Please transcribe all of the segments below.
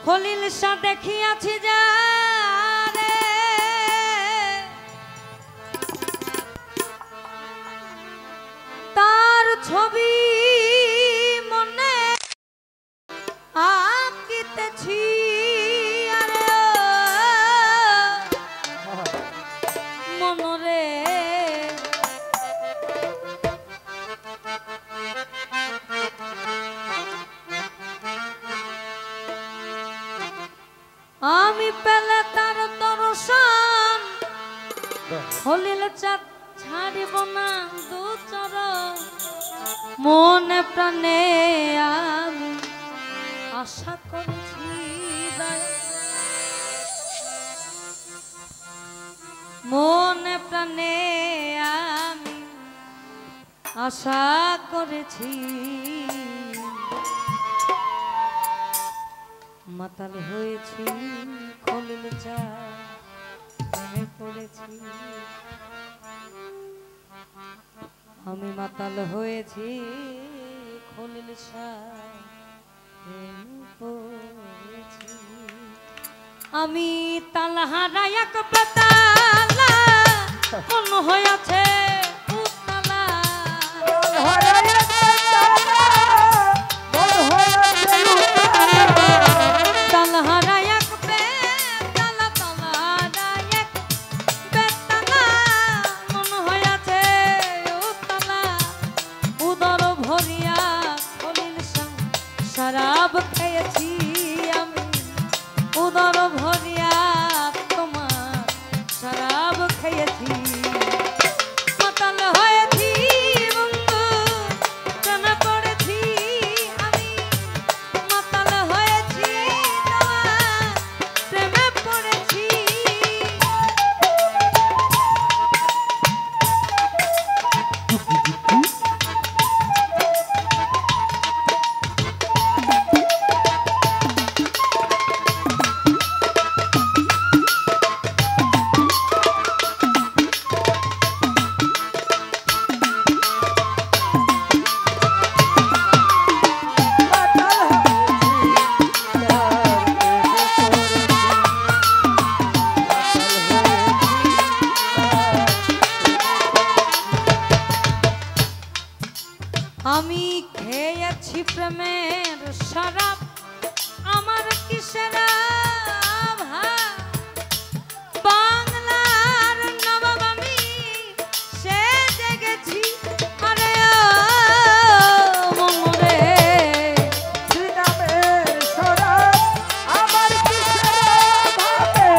খলিল শাহ দেখিয়াছি যা রে তার ছবি মনে আঁকিতেছি আরে মনরে আমি পেলে তার দর্শন খলিল চাঁদ ছাড়িব না দু চরণ মনে প্রাণে আমি আশা করেছি মনে প্রাণে আমি আশা করেছি মাতাল হয়েছি খলিল চাঁদে পড়েছি আমি মাতাল হয়েছি খলিল চাঁদে পড়েছি আমি তালহারা এক বেতালা মন হয়েছে উতলা তালহারা এক বেতালা তালহারা এক বেতালা মন হয়েছে উতলা উদর ভরিয়া খলিল শাহ শরাব খেয়েছি আমি উদর ভরিয়া তোমার শরাব খেয়েছি মাতাল হয়েছি বন্ধু প্রেমে পড়েছি আমি মাতাল হয়েছি তোমার প্রেমে পড়েছি আমি খেয়েছি প্রেমের শরাব আমার কিসের অভাব বাংলার নবাব আমি সে জেগেছি আরে মনরে শ্রীরামের শরাব আমার কিসের অভাবে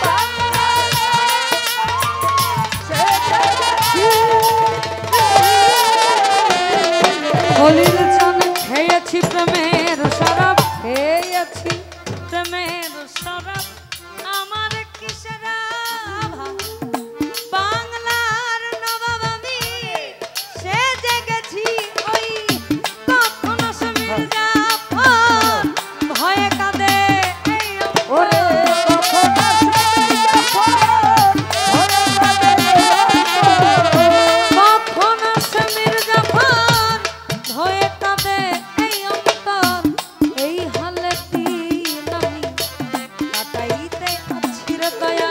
বাংলার সে জেগেছি খলিল চাঁদ খেয়েছি প্রেমের শরাব খেয়েছি প্রেমের শরাব আমার কিসের অভাব বাংলার নবাব আমি সে জেগেছি ওই কখনো সে মির্জাফর ভয়ে কাঁদে এই ওরে কখন কখনো সে মির্জাফর ভয়ে কাঁদে এই অন্তর এই হালে দিন আমি কাটাইতে আছি রে দয়া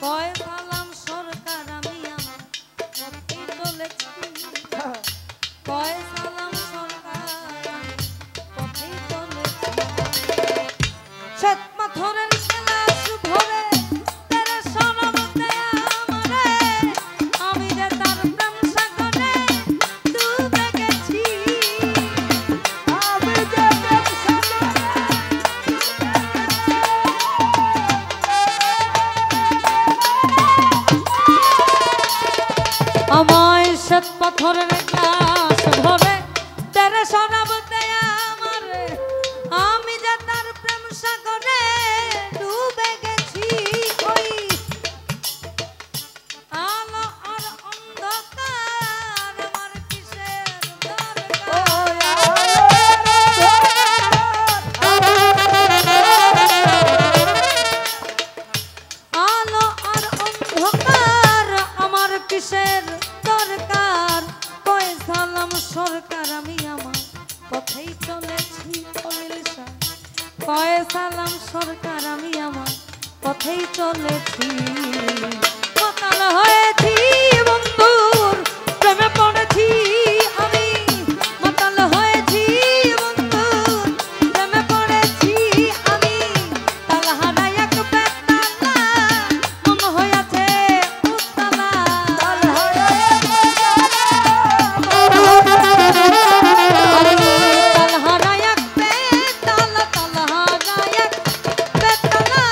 কয় সালাম সরকার আমি আমার পথে চলেছি কয় সালাম সরকার আমি পথে চলেছি শ্বেত পাথরের গেলাস ভরে তেরে সরব দেয়া আমারে আমি যে তার প্রেম সাগরে ডুবে গেছি আমি যে প্রেম সাগরে আমায় শ্বেত পাথরের গ্লাস ভরে তেরে সরব দেয়া আমারে আমি যে তার প্রেম সাগরে ডুবে গেছি ওই আলো আর অন্ধকার আমার কিসের দরকার আলো আর অন্ধকার আমার কিসের দরকার কয় সালাম সরকার আমি আমার পথেই চলেছি কয় সালাম সরকার আমি আমার পথেই চলেছি মাতাল হয়েছি বন্ধুর প্রেমে পড়েছি আমি মাতাল হয়েছি বন্ধুর প্রেমে পড়েছি আমি তালহারা এক বেতালা মন হয়েছে উত্তালা তালহারা এক বেতালা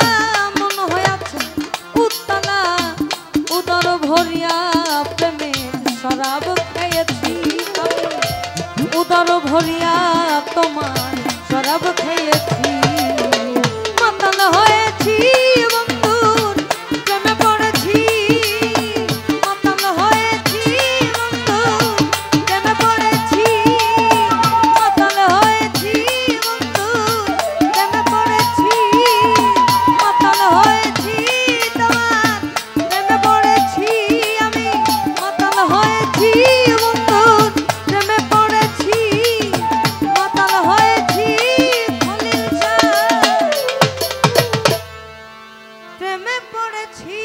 মন হয়েছে উত্তালা উদর ভরিয়া প্রেমের শরাব খেয়েছি উদর ভরিয়া তোমার শরাব খেয়েছি মাতাল হয়েছি বন্ধুর প্রেমে পড়েছি মাতাল হয়েছি বন্ধুর প্রেমে পড়েছি মাতাল হয়েছি বন্ধুর প্রেমে পড়েছি মাতাল হয়েছি তোমার প্রেমে পড়েছি আমি মাতাল হয়েছি বন্ধুর প্রেমে পড়েছি মাতাল হয়েছি খলিল শাহ প্রেমে পড়েছি